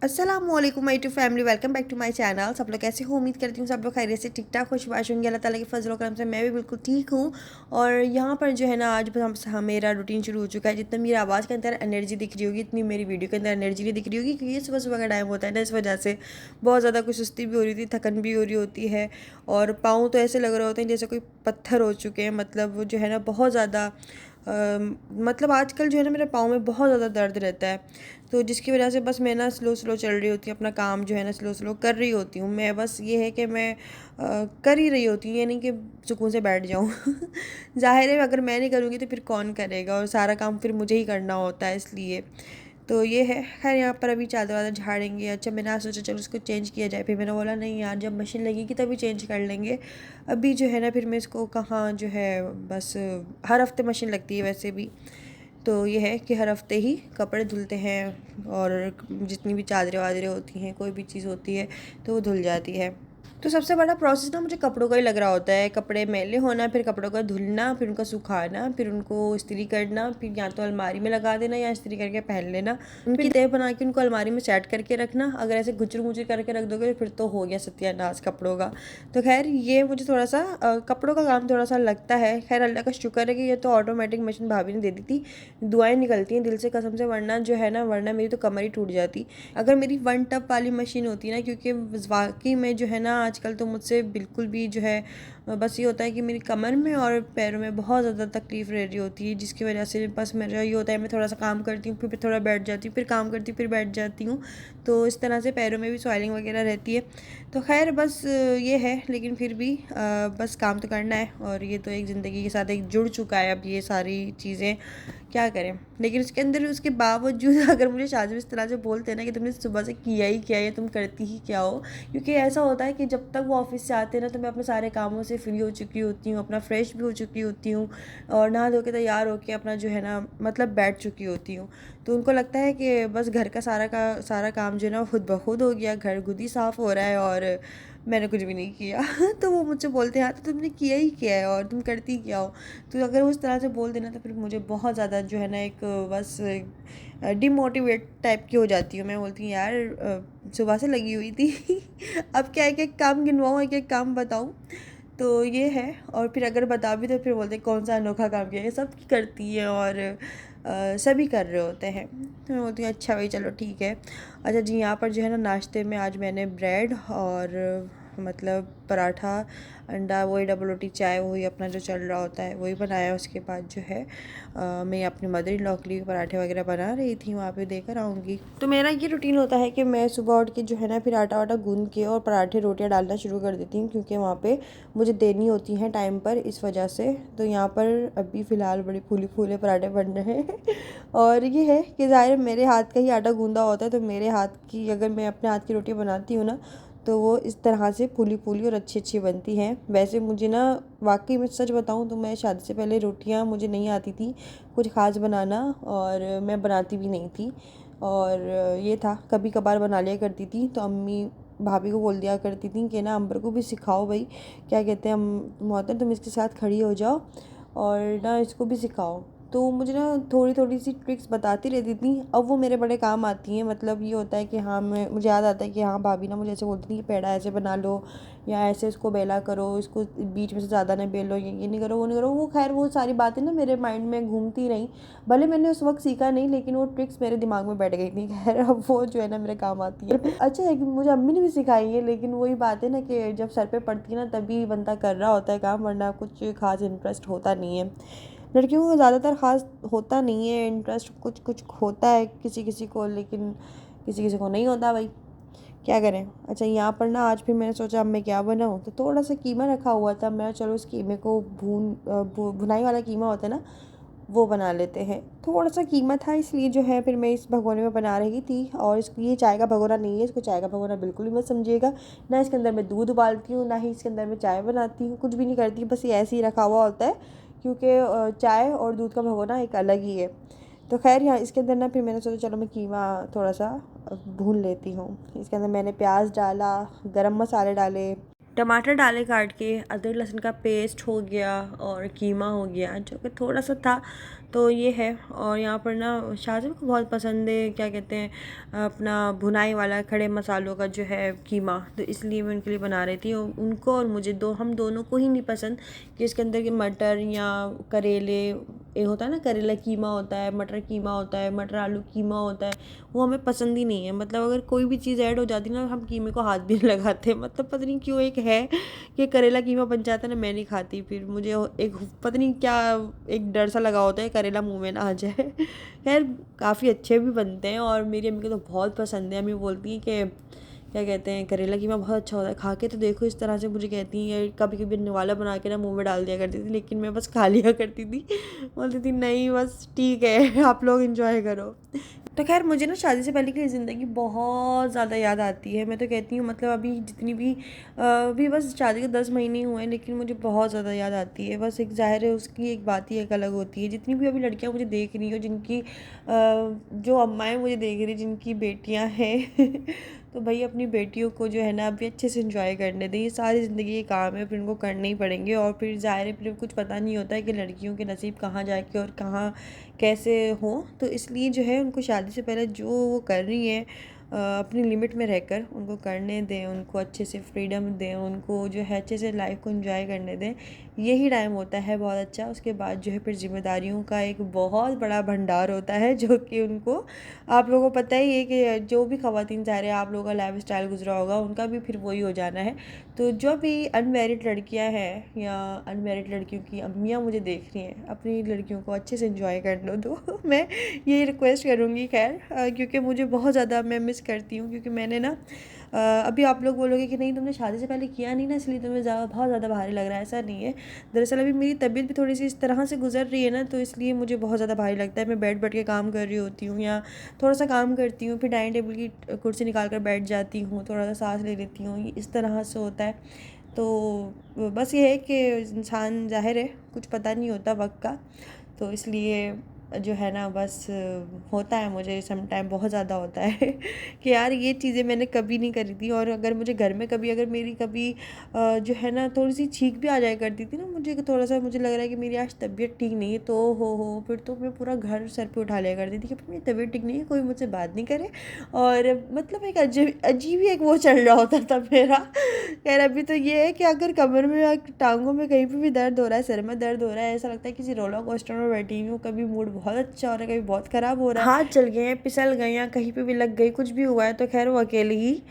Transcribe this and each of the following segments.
अस्सलामुअलैकुम my to family, welcome back to my channel. सब लोग कैसे हो? उम्मीद करती हूँ सब लोग खैरियत से ठीक ठाक खुशबाश होंगे। अल्लाह ताला के फजल करम से मैं भी बिल्कुल ठीक हूँ। और यहाँ पर जो है ना, आज बस मेरा रूटीन शुरू हो चुका है। जितना मेरी आवाज़ के अंदर एनर्जी दिख रही होगी, इतनी मेरी वीडियो के अंदर एनर्जी नहीं दिख रही होगी, क्योंकि ये सुबह सुबह का टाइम होता है ना, इस वजह से बहुत ज़्यादा कुछ सुस्ती भी हो रही थी, थकन भी हो रही होती है। और पाँव तो ऐसे लग रहे होते हैं जैसे कोई पत्थर हो चुके हैं। मतलब वो जो है ना बहुत ज़्यादा मतलब आजकल जो है ना मेरे पाँव में बहुत ज़्यादा दर्द रहता है। तो जिसकी वजह से बस मैं ना स्लो स्लो चल रही होती हूँ, अपना काम जो है ना स्लो स्लो कर रही होती हूँ मैं। बस ये है कि मैं कर ही रही होती हूँ, ये नहीं कि सुकून से बैठ जाऊँ। ज़ाहिर है अगर मैं नहीं करूँगी तो फिर कौन करेगा, और सारा काम फिर मुझे ही करना होता है, इसलिए तो ये है। खैर यहाँ पर अभी चादर वादर झाड़ेंगे। अच्छा मैंने आज सोचा चलो उसको चेंज किया जाए, फिर मैंने बोला नहीं यार, जब मशीन लगेगी तभी चेंज कर लेंगे। अभी जो है ना फिर मैं इसको कहाँ जो है, बस हर हफ्ते मशीन लगती है वैसे भी। तो ये है कि हर हफ्ते ही कपड़े धुलते हैं, और जितनी भी चादरें वादरें होती हैं, कोई भी चीज़ होती है तो वो धुल जाती है। तो सबसे बड़ा प्रोसेस ना मुझे कपड़ों का ही लग रहा होता है। कपड़े मैले होना, फिर कपड़ों का धुलना, फिर उनका सुखाना, फिर उनको इस्त्री करना, फिर या तो अलमारी में लगा देना या इस्त्री करके पहन लेना, उनकी तय बना के उनको अलमारी में सेट करके रखना। अगर ऐसे गुचर गुचर करके रख दोगे तो फिर तो हो गया सत्यानाश कपड़ों का। तो खैर ये मुझे थोड़ा सा कपड़ों का काम थोड़ा सा लगता है। खैर अल्लाह का शुक्र है कि ये तो ऑटोमेटिक मशीन भाभी ने दे दी थी। दुआएं निकलती हैं दिल से कसम से, वरना जो है ना, वरना मेरी तो कमर ही टूट जाती अगर मेरी वन टप वाली मशीन होती ना। क्योंकि वाकई में जो है ना आजकल तो मुझसे बिल्कुल भी जो है, बस ये होता है कि मेरी कमर में और पैरों में बहुत ज़्यादा तकलीफ़ रह रही होती है, जिसकी वजह से बस मेरा ये होता है मैं थोड़ा सा काम करती हूँ, फिर थोड़ा बैठ जाती हूँ, फिर काम करती हूँ, फिर बैठ जाती हूँ। तो इस तरह से पैरों में भी स्वेलिंग वगैरह रहती है। तो खैर बस ये है, लेकिन फिर भी बस काम तो करना है, और ये तो एक ज़िंदगी के साथ एक जुड़ चुका है अब ये सारी चीज़ें, क्या करें। लेकिन उसके अंदर उसके बावजूद अगर मुझे शादी इस तरह से बोलते हैं ना कि तुमने सुबह से किया ही क्या है, तुम करती ही क्या हो। क्योंकि ऐसा होता है कि जब तक वो ऑफिस से आते हैं ना, तो मैं अपने सारे कामों से फ्री हो चुकी होती हूँ, अपना फ्रेश भी हो चुकी होती हूँ, और नहा धो के तैयार होकर अपना जो है ना मतलब बैठ चुकी होती हूँ। तो उनको लगता है कि बस घर का सारा काम जो है ना खुद ब खुद हो गया, घर खुद ही साफ़ हो रहा है, और मैंने कुछ भी नहीं किया। तो वो मुझसे बोलते हैं हाँ तो तुमने किया ही क्या है और तुम करती क्या हो। तो अगर उस तरह से बोल देना तो फिर मुझे बहुत ज़्यादा जो है ना एक बस डिमोटिवेट टाइप की हो जाती हूँ। मैं बोलती हूँ यार सुबह से लगी हुई थी। अब क्या एक एक काम गिनवाऊँ, एक एक काम बताऊँ। तो ये है। और फिर अगर बता भी तो फिर बोलते कौन सा अनोखा काम किया, ये सब करती है, और सभी कर रहे होते हैं। तो मैं बोलती हूँ अच्छा भाई चलो ठीक है। अच्छा जी, यहाँ पर जो है ना नाश्ते में आज मैंने ब्रेड और मतलब पराठा, अंडा, वही डबल रोटी, चाय, वही अपना जो चल रहा होता है वही बनाया। उसके बाद जो है मैं अपने मदर इन लॉ के लिए पराठे वगैरह बना रही थी, वहाँ पे देकर आऊँगी। तो मेरा ये रूटीन होता है कि मैं सुबह उठ के जो है ना फिर आटा वाटा गूंद के और पराठे रोटियाँ डालना शुरू कर देती हूँ, क्योंकि वहाँ पे मुझे देनी होती हैं टाइम पर, इस वजह से। तो यहाँ पर अभी फ़िलहाल बड़े फूले फूले पराठे बन रहे हैं। और ये है कि ज़ाहिर मेरे हाथ का ही आटा गूंदा होता है, तो मेरे हाथ की अगर मैं अपने हाथ की रोटी बनाती हूँ ना, तो वो इस तरह से फूली फूली और अच्छी अच्छी बनती हैं। वैसे मुझे ना वाकई में सच बताऊँ तो मैं शादी से पहले रोटियाँ मुझे नहीं आती थी कुछ ख़ास बनाना, और मैं बनाती भी नहीं थी। और ये था कभी कभार बना लिया करती थी, तो अम्मी भाभी को बोल दिया करती थी कि ना अंबर को भी सिखाओ भाई, क्या कहते हैं मोहतरम तुम इसके साथ खड़ी हो जाओ और ना इसको भी सिखाओ। तो मुझे ना थोड़ी थोड़ी सी ट्रिक्स बताती रहती थी, अब वो मेरे बड़े काम आती हैं। मतलब ये होता है कि हाँ मैं मुझे याद आता है कि हाँ भाभी ना मुझे ऐसे बोलती थी कि पेड़ा ऐसे बना लो, या ऐसे इसको बेला करो, इसको बीच में से ज़्यादा नहीं बेलो, ये नहीं करो वो नहीं करो। वो खैर वो सारी बातें ना मेरे माइंड में घूमती रहीं। भले मैंने उस वक्त सीखा नहीं, लेकिन वो ट्रिक्स मेरे दिमाग में बैठ गई थी। खैर अब वो जो है ना मेरे काम आती है। अच्छा है कि मुझे अम्मी ने भी सिखाई है, लेकिन वही बात है ना कि जब सर पे पड़ती है ना तभी बंदा कर रहा होता है काम, वरना कुछ खास इंटरेस्ट होता नहीं है। लड़कियों को ज़्यादातर ख़ास होता नहीं है इंटरेस्ट, कुछ कुछ होता है किसी किसी को, लेकिन किसी किसी को नहीं होता भाई, क्या करें। अच्छा यहाँ पर ना आज फिर मैंने सोचा अब मैं क्या बनाऊँ, तो थोड़ा सा कीमा रखा हुआ था। मैं चलो उस कीमे को भुनाई वाला कीमा होता है ना, वो बना लेते हैं। थोड़ा सा कीमा था इसलिए जो है फिर मैं इस भगोने में बना रही थी। और इसको ये चाय का भगोना नहीं है, इसको चाय का भगोना बिल्कुल भी मत समझिएगा। ना इसके अंदर मैं दूध उबालती हूँ, ना ही इसके अंदर मैं चाय बनाती हूँ, कुछ भी नहीं करती, बस ये ऐसे ही रखा हुआ होता है, क्योंकि चाय और दूध का भगोना एक अलग ही है। तो खैर यहाँ इसके अंदर ना फिर मैंने सोचा चलो मैं कीमा थोड़ा सा भून लेती हूँ। इसके अंदर मैंने प्याज डाला, गरम मसाले डाले, टमाटर डाले काट के, अदरक लहसुन का पेस्ट हो गया और कीमा हो गया जो कि थोड़ा सा था। तो ये है। और यहाँ पर ना शाहज़ब को बहुत पसंद है क्या कहते हैं अपना भुनाई वाला खड़े मसालों का जो है कीमा, तो इसलिए मैं उनके लिए बना रही थी। और उनको और मुझे हम दोनों को ही नहीं पसंद कि इसके अंदर के मटर या करेले, ये होता है ना करेला कीमा होता है, मटर कीमा होता है, मटर आलू कीमा होता है, वो हमें पसंद ही नहीं है। मतलब अगर कोई भी चीज़ ऐड हो जाती है ना हम कीमे को हाथ भी नहीं लगाते। मतलब पता नहीं क्यों एक है कि करेला कीमा बन जाता है ना, मैं नहीं खाती। फिर मुझे एक पता नहीं क्या एक डर सा लगा होता है करेला मुंह में ना आ जाए। खैर काफ़ी अच्छे भी बनते हैं और मेरी अम्मी को तो बहुत पसंद है। अम्मी बोलती हैं कि क्या कहते हैं करेला कीमा बहुत अच्छा होता है, खा के तो देखो। इस तरह से मुझे कहती हैं, कभी कभी निवाला बना के ना मुंह में डाल दिया करती थी, लेकिन मैं बस खा लिया करती थी। बोलती थी नहीं बस ठीक है आप लोग इंजॉय करो। तो खैर मुझे ना शादी से पहले की ज़िंदगी बहुत ज़्यादा याद आती है। मैं तो कहती हूँ मतलब अभी जितनी भी अभी बस शादी के 10 महीने हुए हैं, लेकिन मुझे बहुत ज़्यादा याद आती है। बस एक ज़ाहिर है उसकी एक बात ही एक अलग होती है। जितनी भी अभी लड़कियाँ मुझे देख रही हो, जिनकी जो अम्माएँ मुझे देख रही जिनकी बेटियाँ हैं तो भाई अपनी बेटियों को जो है ना अभी अच्छे से इंजॉय करने दें। ये सारी ज़िंदगी के काम है, फिर इनको करने ही पड़ेंगे। और फिर ज़ाहिर है फिर कुछ पता नहीं होता है कि लड़कियों के नसीब कहाँ जाके और कहाँ कैसे हो। तो इसलिए जो है उनको शादी से पहले जो वो कर रही हैं अपनी लिमिट में रहकर उनको करने दें, उनको अच्छे से फ्रीडम दें, उनको जो है अच्छे से लाइफ को एंजॉय करने दें। यही टाइम होता है बहुत अच्छा। उसके बाद जो है फिर जिम्मेदारियों का एक बहुत बड़ा भंडार होता है जो कि उनको, आप लोगों को पता ही है कि जो भी ख़वातीन चाह रहे हैं आप लोगों का लाइफ स्टाइल गुजरा होगा उनका भी फिर वही हो जाना है। तो जो भी अनमैरिड लड़कियां हैं या अनमैरिड लड़कियों की अम्मियाँ मुझे देख रही हैं, अपनी लड़कियों को अच्छे से एंजॉय करने दो। मैं ये रिक्वेस्ट करूँगी। खैर क्योंकि मुझे बहुत ज़्यादा मैं मिस करती हूँ, क्योंकि मैंने ना अभी आप लोग बोलोगे कि नहीं तुमने शादी से पहले किया नहीं ना इसलिए तुम्हें बहुत ज़्यादा भारी लग रहा है। ऐसा नहीं है। दरअसल अभी मेरी तबीयत भी थोड़ी सी इस तरह से गुजर रही है ना, तो इसलिए मुझे बहुत ज़्यादा भारी लगता है। मैं बैठ के काम कर रही होती हूँ या थोड़ा सा काम करती हूँ, फिर डाइनिंग टेबल की कुर्सी निकाल कर बैठ जाती हूँ, थोड़ा सा सांस ले लेती हूँ, इस तरह से होता है। तो बस ये है कि इंसान ज़ाहिर है कुछ पता नहीं होता वक्त का, तो इसलिए जो है ना बस होता है मुझे सम टाइम बहुत ज़्यादा होता है कि यार ये चीज़ें मैंने कभी नहीं करी थी। और अगर मुझे घर में कभी अगर मेरी कभी जो है ना थोड़ी सी छींक भी आ जाया करती थी ना, मुझे थोड़ा सा मुझे लग रहा है कि मेरी आज तबीयत ठीक नहीं है, तो हो फिर तो मैं पूरा घर सर पे उठा लिया करती थी कि मेरी तबीयत ठीक नहीं है, कोई मुझसे बात नहीं करे। और मतलब एक अजीब ही एक वो चल रहा होता था मेरा। खैर अभी तो ये है कि अगर कमर में या टांगों में कहीं पे भी दर्द हो रहा है, सर में दर्द हो रहा है, ऐसा लगता है किसी रोलर कोस्टर में बैठी हूँ। कभी मूड बहुत अच्छा हो रहा है, कभी बहुत ख़राब हो रहा है, हाथ चल गए हैं, फिसल गए या कहीं पे भी लग गई, कुछ भी हुआ है तो खैर वो अकेले ही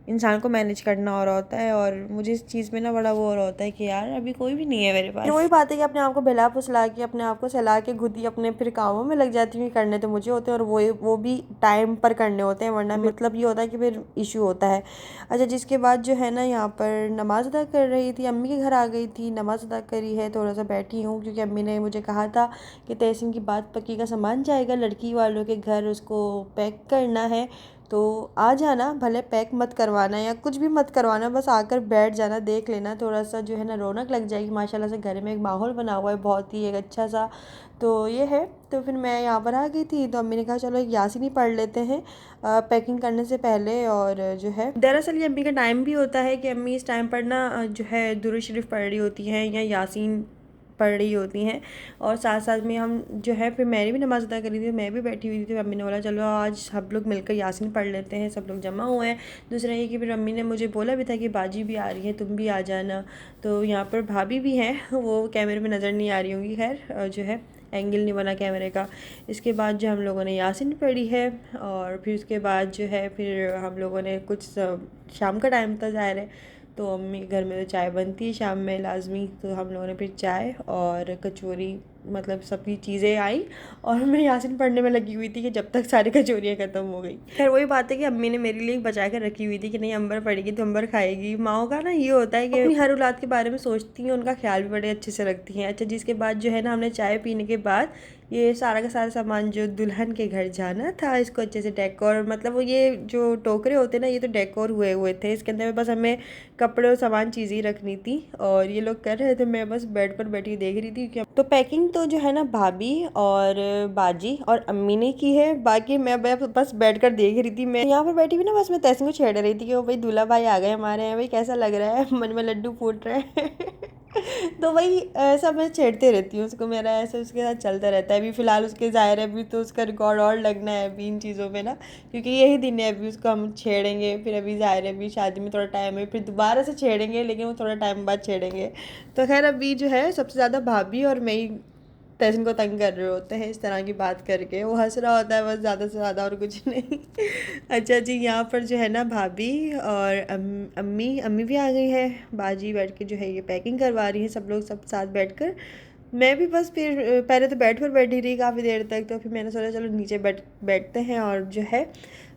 इंसान को मैनेज करना हो रहा होता है। और मुझे इस चीज़ में ना बड़ा वो हो रहा होता है कि यार अभी कोई भी नहीं है मेरे पास। वही बात है कि अपने आप को बहला फुसला के अपने आप को सहला के खुद ही अपने फिर कामों में लग जाती हूँ। करने तो मुझे होते हैं और वो भी टाइम पर करने होते हैं, वरना मतलब ये होता है कि फिर इशू होता है। अच्छा जिसके बाद जो है ना यहाँ पर नमाज़ अदा कर रही थी, अम्मी के घर आ गई थी, नमाज़ अदा करी है, थोड़ा सा बैठी हूँ क्योंकि अम्मी ने मुझे कहा था कि तहसीन की बात पक्की का सामान जाएगा लड़की वालों के घर, उसको पैक करना है, तो आ जाना, भले पैक मत करवाना या कुछ भी मत करवाना, बस आकर बैठ जाना, देख लेना, थोड़ा सा जो है ना रौनक लग जाएगी। माशाल्लाह से घर में एक माहौल बना हुआ है बहुत ही एक अच्छा सा। तो ये है। तो फिर मैं यहाँ पर आ गई थी तो अम्मी ने कहा चलो एक यासीन ही पढ़ लेते हैं पैकिंग करने से पहले। और जो है दरअसल ये अम्मी का टाइम भी होता है कि अम्मी इस टाइम पर ना जो है दुरूद शरीफ पढ़ रही होती हैं या यासीन पढ़ रही होती हैं। और साथ साथ में हम जो है फिर मैंने भी नमाज़ अदा करी थी, मैं भी बैठी हुई थी। अम्मी ने बोला चलो आज सब लोग मिलकर यासीन पढ़ लेते हैं, सब लोग जमा हुए हैं। दूसरा ये कि फिर अम्मी ने मुझे बोला भी था कि बाजी भी आ रही है, तुम भी आ जाना। तो यहाँ पर भाभी भी हैं, वो कैमरे में नज़र नहीं आ रही होंगी, खैर जो है एंगल नहीं बना कैमरे का। इसके बाद जो हम लोगों ने यासीन पढ़ी है और फिर उसके बाद जो है फिर हम लोगों ने कुछ शाम का टाइम था ज़ाहिर है, तो अम्मी के घर में तो चाय बनती है शाम में लाजमी, तो हम लोगों ने फिर चाय और कचौरी मतलब सभी चीज़ें आई और मैं यासीन पढ़ने में लगी हुई थी कि जब तक सारी कचौरियाँ ख़त्म हो गई। खैर वही बात है कि अम्मी ने मेरे लिए बचा कर रखी हुई थी कि नहीं अंबर पड़ेगी तो अंबर खाएगी। माओ का ना ये होता है कि अपनी हर औलाद के बारे में सोचती हैं, उनका ख्याल भी बड़े अच्छे से रखती हैं। अच्छा जिसके बाद जो है ना हमने चाय पीने के बाद ये सारा का सारा सामान जो दुल्हन के घर जाना था इसको अच्छे से डेकोर, मतलब वो ये जो टोकरे होते हैं ना ये तो डेकोर हुए थे, इसके अंदर बस हमें कपड़े और सामान चीज़ें ही रखनी थी। और ये लोग कर रहे थे, मैं बस बेड पर बैठी देख रही थी। तो पैकिंग तो जो है ना भाभी और बाजी और अम्मी ने की है, बाकी मैं बस बैठ कर देख रही थी। मैं यहाँ पर बैठी हुई ना, बस मैं तहसीन को छेड़ रही थी कि वो भाई दूल्हा भाई आ गए हमारे यहाँ, भाई कैसा लग रहा है, मन में लड्डू फूट रहे हैं। तो वही ऐसा मैं छेड़ते रहती हूँ उसको, मेरा ऐसा उसके साथ चलता रहता है। अभी फ़िलहाल उसके ज़ाहिर है अभी तो उसका रिकॉर्ड और लगना है अभी इन चीज़ों में ना, क्योंकि यही दिन है अभी उसको हम छेड़ेंगे। फिर अभी ज़ाहिर है अभी शादी में थोड़ा टाइम है, फिर दोबारा से छेड़ेंगे, लेकिन वो थोड़ा टाइम बाद छेड़ेंगे। तो खैर अभी जो है सबसे ज़्यादा भाभी और मैं ही तहसीन को तंग कर रहे होते हैं इस तरह की बात करके। वो हंस रहा होता है बस ज़्यादा से ज़्यादा, और कुछ नहीं। अच्छा जी, यहाँ पर जो है ना भाभी और अम्मी अम्मी भी आ गई है। बाजी बैठ के जो है ये पैकिंग करवा रही है, सब लोग सब साथ बैठकर। मैं भी बस फिर पहले तो बेड पर बैठी रही काफ़ी देर तक, तो फिर मैंने सोचा चलो नीचे बैठते हैं और जो है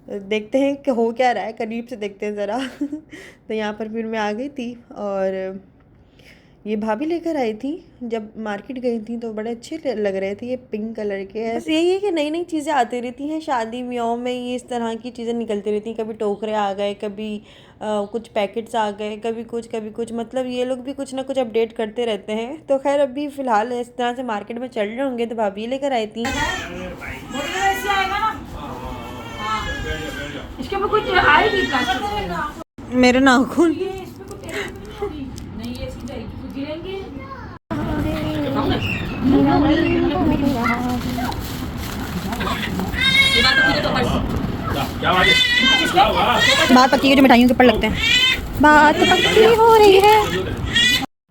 देखते हैं कि हो क्या रहा है, करीब से देखते हैं ज़रा। तो यहाँ पर फिर मैं आ गई थी, और ये भाभी लेकर आई थी। जब मार्केट गई थी तो बड़े अच्छे लग रहे थे, ये पिंक कलर के है। बस यही है कि नई नई चीज़ें आती रहती हैं शादी ब्याहों में, ये इस तरह की चीज़ें निकलती रहती हैं। कभी टोकरे आ गए, कभी कुछ पैकेट्स आ गए, कभी कुछ, मतलब ये लोग भी कुछ ना कुछ अपडेट करते रहते हैं। तो खैर अभी फ़िलहाल इस तरह से मार्केट में चल रहे होंगे, तो भाभी लेकर आई थी। इसके ऊपर कुछ आएगी प्लास्टिक मेरे नाखून नहीं, ये सीधा गिरेंगे। बात पक्की के जो मिठाइयों के ऊपर लगते हैं, बात पक्की हो रही है।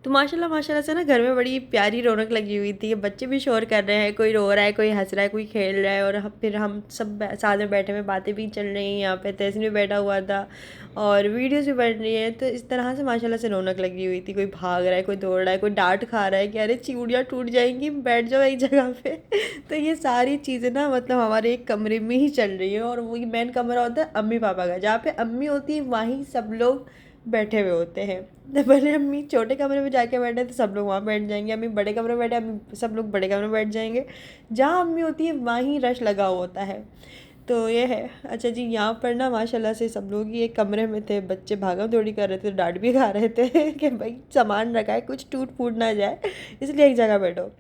तो माशाल्लाह माशाल्लाह से ना घर में बड़ी प्यारी रौनक लगी हुई थी। बच्चे भी शोर कर रहे हैं, कोई रो रहा है, कोई हंस रहा है, कोई खेल रहा है, और फिर हम सब साथ में बैठे हुए बातें भी चल रही हैं। यहाँ पे तहसीन भी बैठा हुआ था और वीडियोस भी बन रही हैं। तो इस तरह से माशाल्लाह से रौनक लगी हुई थी। कोई भाग रहा है, कोई दौड़ रहा है, कोई डांट खा रहा है कि अरे चूड़ियाँ टूट जाएंगी, बैठ जाओ एक जगह पे। तो ये सारी चीज़ें ना मतलब हमारे एक कमरे में ही चल रही है, और वही मेन कमरा होता है अम्मी पापा का, जहाँ पे अम्मी होती है वहीं सब लोग बैठे हुए होते हैं। तो पहले अम्मी छोटे कमरे में जाके बैठे तो सब लोग वहाँ बैठ जाएंगे, अम्मी बड़े कमरे में बैठे अम्मी सब लोग बड़े कमरे में बैठ जाएंगे। जहाँ अम्मी होती है वहीं रश लगा हुआ होता है। तो ये है। अच्छा जी, यहाँ पर ना माशाल्लाह से सब लोग ही एक कमरे में थे। बच्चे भागा दौड़ी कर रहे थे, डांट भी खा रहे थे कि भाई सामान रखा है, कुछ टूट फूट ना जाए, इसलिए एक जगह बैठो।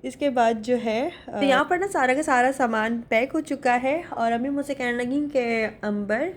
इसके बाद जो है तो यहाँ पर ना सारा का सारा सामान पैक हो चुका है, और अम्मी मुझसे कहने लगी कि अंबर,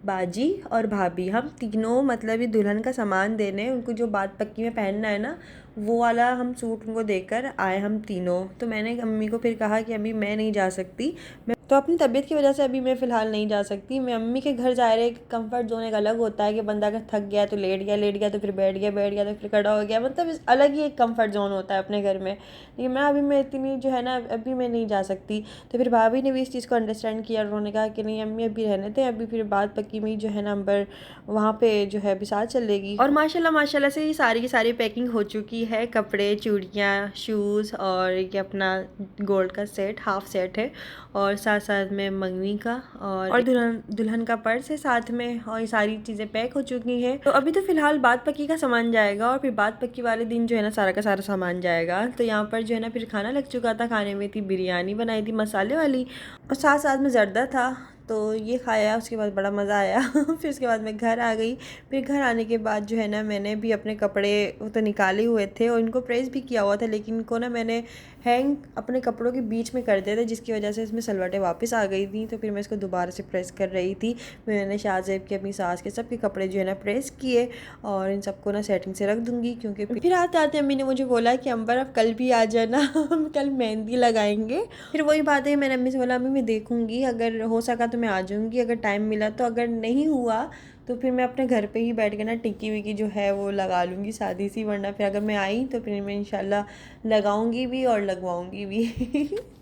बाजी और भाभी हम तीनों मतलब ये दुल्हन का सामान देने, उनको जो बात पक्की में पहनना है ना वो वाला हम सूट उनको देकर आए हम तीनों। तो मैंने अम्मी को फिर कहा कि अभी मैं नहीं जा सकती, मैं तो अपनी तबीयत की वजह से अभी मैं फ़िलहाल नहीं जा सकती। मैं अम्मी के घर जा रहे, कंफर्ट जोन एक अलग होता है कि बंदा अगर थक गया तो लेट गया तो फिर बैठ गया तो फिर खड़ा हो गया, मतलब इस अलग ही एक कंफर्ट जोन होता है अपने घर में। लेकिन मैं इतनी जो है ना अभी मैं नहीं जा सकती। तो फिर भाभी ने भी इस चीज़ को अंडरस्टैंड किया, उन्होंने कहा कि नहीं अम्मी अभी रहने थे, अभी फिर बात पक्की में जो है ना अंबर वहाँ पे जो है अभी साथ चलेगी। और माशाल्लाह माशाल्लाह से ये सारी की सारी पैकिंग हो चुकी है, कपड़े, चूड़ियाँ, शूज़, और ये अपना गोल्ड का सेट, हाफ सेट है, और साथ साथ में मंगनी का और दुल्हन का पर्स है साथ में, और ये सारी चीज़ें पैक हो चुकी हैं। तो अभी तो फ़िलहाल बात पक्की का सामान जाएगा, और फिर बात पक्की वाले दिन जो है ना सारा का सारा सामान जाएगा। तो यहाँ पर जो है ना फिर खाना लग चुका था, खाने में थी बिरयानी बनाई थी मसाले वाली, और साथ साथ में जर्दा था, तो ये खाया। उसके बाद बड़ा मज़ा आया। फिर उसके बाद मैं घर आ गई। फिर घर आने के बाद जो है ना मैंने भी अपने कपड़े वो तो निकाले हुए थे, और इनको प्रेस भी किया हुआ था, लेकिन इनको ना मैंने हैंग अपने कपड़ों के बीच में कर दिया था, जिसकी वजह से इसमें सलवटें वापस आ गई थी। तो फिर मैं इसको दोबारा से प्रेस कर रही थी। मैंने शाहज़ेब के, अपनी सास के, सबके कपड़े जो है ना प्रेस किए, और इन सबको ना सेटिंग से रख दूँगी। क्योंकि फिर आते आते अम्मी ने मुझे बोला कि अंबर अब कल भी आ जाना, हम कल मेहंदी लगाएंगे। फिर वही बात है, मैंने अम्मी से बोला अम्मी मैं देखूँगी, अगर हो सका तो मैं आ जाऊँगी, अगर टाइम मिला तो, अगर नहीं हुआ तो फिर मैं अपने घर पे ही बैठ के ना टिक्की विक्की जो है वो लगा लूँगी सादी सी, वरना फिर अगर मैं आई तो फिर मैं इंशाल्लाह लगाऊंगी भी और लगवाऊंगी भी।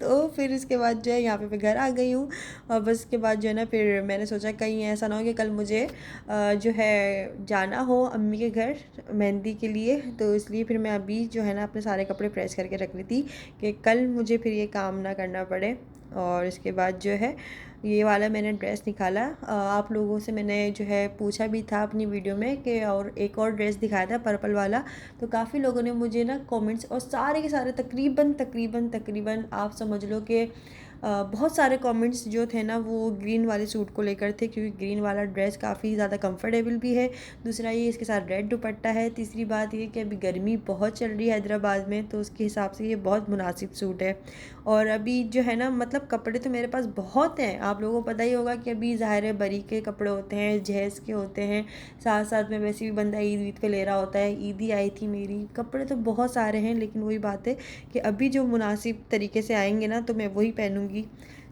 तो फिर इसके बाद जो है यहाँ पे मैं घर आ गई हूँ, और बस के बाद जो है ना फिर मैंने सोचा कहीं ऐसा ना हो कि कल मुझे जो है जाना हो अम्मी के घर मेहंदी के लिए। तो इसलिए फिर मैं अभी जो है ना अपने सारे कपड़े प्रेस करके रख ली थी कि कल मुझे फिर ये काम ना करना पड़े। और इसके बाद जो है ये वाला मैंने ड्रेस निकाला। आप लोगों से मैंने जो है पूछा भी था अपनी वीडियो में कि और एक और ड्रेस दिखाया था पर्पल वाला, तो काफ़ी लोगों ने मुझे ना कमेंट्स, और सारे के सारे तकरीबन आप समझ लो कि बहुत सारे कमेंट्स जो थे ना वो ग्रीन वाले सूट को लेकर थे, क्योंकि ग्रीन वाला ड्रेस काफ़ी ज़्यादा कंफर्टेबल भी है, दूसरा ये इसके साथ रेड दुपट्टा है, तीसरी बात ये कि अभी गर्मी बहुत चल रही है हैदराबाद में, तो उसके हिसाब से ये बहुत मुनासिब सूट है। और अभी जो है ना मतलब कपड़े तो मेरे पास बहुत हैं, आप लोगों को पता ही होगा कि अभी ज़ाहिर है बरी के कपड़े होते हैं, जहेज़ के होते हैं, साथ साथ में वैसे भी बंदा ईद पे ले रहा होता है, ईद ही आई थी मेरी, कपड़े तो बहुत सारे हैं, लेकिन वही बात है कि अभी जो मुनासिब तरीके से आएंगे ना तो मैं वही पहनूँगी।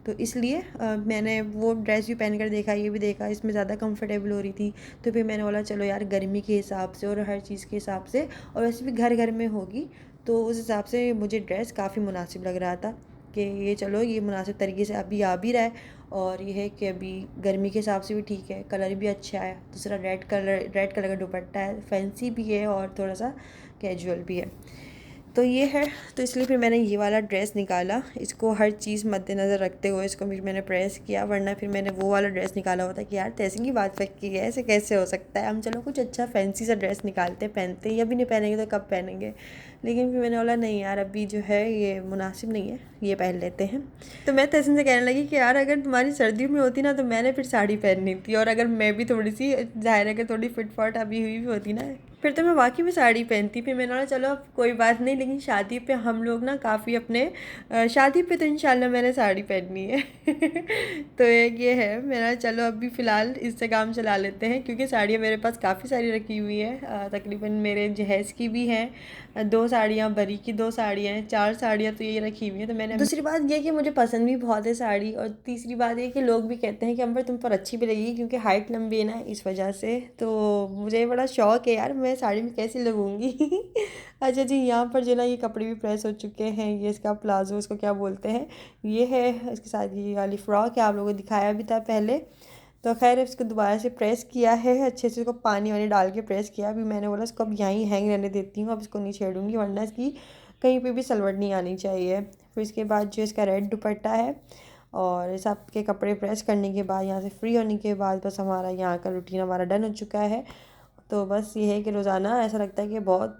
तो इसलिए मैंने वो ड्रेस भी पहन कर देखा, ये भी देखा, इसमें ज़्यादा कंफर्टेबल हो रही थी, तो फिर मैंने बोला चलो यार गर्मी के हिसाब से और हर चीज़ के हिसाब से, और वैसे भी घर घर में होगी तो उस हिसाब से मुझे ड्रेस काफ़ी मुनासिब लग रहा था कि ये चलो ये मुनासिब तरीके से अभी आ भी रहा है, और ये है कि अभी गर्मी के हिसाब से भी ठीक है, कलर भी अच्छा है, दूसरा रेड कलर का दुपट्टा है, फैंसी भी है और थोड़ा सा कैजुअल भी है, तो ये है। तो इसलिए फिर मैंने ये वाला ड्रेस निकाला, इसको हर चीज़ मद्देनज़र रखते हुए इसको फिर मैंने प्रेस किया, वरना फिर मैंने वो वाला ड्रेस निकाला होता कि यार तैसे की बात पक्की है, ऐसे कैसे हो सकता है, हम चलो कुछ अच्छा फैंसी सा ड्रेस निकालते पहनते, ये भी नहीं पहनेंगे तो कब पहनेंगे, लेकिन फिर मैंने बोला नहीं यार अभी जो है ये मुनासिब नहीं है, ये पहन लेते हैं। तो मैं तहसीन से कहने लगी कि यार अगर तुम्हारी सर्दियों में होती ना तो मैंने फिर साड़ी पहननी थी, और अगर मैं भी थोड़ी सी ज़ाहिर है कि थोड़ी फिट फाट अभी हुई भी होती ना फिर तो मैं वाकई में साड़ी पहनती। फिर मैंने बोला चलो अब कोई बात नहीं, लेकिन शादी पे हम लोग ना काफ़ी अपने शादी पे तो इंशाल्लाह मैंने साड़ी पहननी है तो एक ये है मेरा, चलो अभी फ़िलहाल इससे काम चला लेते हैं, क्योंकि साड़ियाँ मेरे पास काफ़ी सारी रखी हुई है, तकरीबन मेरे जहेज़ की भी हैं 2 साड़ियाँ, बरी की 2 साड़ियाँ हैं, 4 साड़ियाँ तो ये रखी हुई हैं। तो मैंने दूसरी बात ये कि मुझे पसंद भी बहुत है साड़ी, और तीसरी बात ये कि लोग भी कहते हैं कि अंबर तुम पर अच्छी भी लगेगी, क्योंकि हाइट लंबी है ना इस वजह से, तो मुझे बड़ा शौक़ है यार मैं साड़ी में कैसी लगूंगी अच्छा जी, यहाँ पर जो ना ये कपड़े भी प्रेस हो चुके हैं, ये इसका प्लाजो इसको क्या बोलते हैं, ये है इसके साथ ये वाली फ़्रॉक है, आप लोगों को दिखाया भी था पहले, तो खैर इसको दोबारा से प्रेस किया है अच्छे से, इसको पानी वानी डाल के प्रेस किया। अभी मैंने बोला इसको अब यहीं हैंग रहने देती हूँ, अब इसको नहीं छेड़ूंगी वरना इसकी कहीं पे भी सलवट नहीं आनी चाहिए। फिर इसके बाद जो इसका रेड दुपट्टा है, और सब के कपड़े प्रेस करने के बाद यहाँ से फ्री होने के बाद बस हमारा यहाँ का रूटीन हमारा डन हो चुका है। तो बस ये है कि रोज़ाना ऐसा लगता है कि बहुत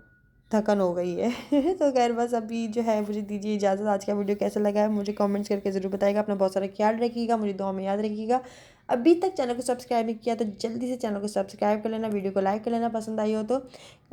थकन हो गई है तो खैर बस अभी जो है मुझे दीजिए इजाज़त। आज का वीडियो कैसा लगा है मुझे कमेंट्स करके ज़रूर बताइएगा। अपना बहुत सारा ख्याल रखिएगा, मुझे दुआ में याद रखिएगा। अभी तक चैनल को सब्सक्राइब नहीं किया तो जल्दी से चैनल को सब्सक्राइब कर लेना, वीडियो को लाइक कर लेना पसंद आई हो तो,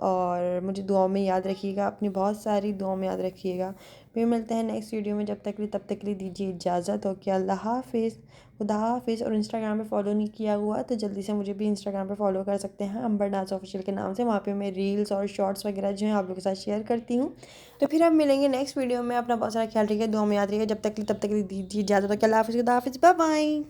और मुझे दुआ में याद रखिएगा, अपनी बहुत सारी दुआ में याद रखिएगा। फिर मिलते हैं नेक्स्ट वीडियो में, तब तक के लिए दीजिए इजाज़त। ओके, अल्लाह हाफिज़, खुदा हाफिज़। और इंस्टाग्राम पे फॉलो नहीं किया हुआ तो जल्दी से मुझे भी इंस्टाग्राम पे फॉलो कर सकते हैं, अंबर नाज ऑफिशियल के नाम से। वहाँ पे मैं रील्स और शॉर्ट्स वगैरह जो हैं आप लोगों के साथ शेयर करती हूँ। तो फिर अब मिलेंगे नेक्स्ट वीडियो में। अपना बहुत सारा ख्याल रखिएगा, दुआ में याद रखिएगा। तब तक के लिए दीजिए इजाज़त। अल्लाह हाफिज़, खुदा हाफिज़, बाय बाय।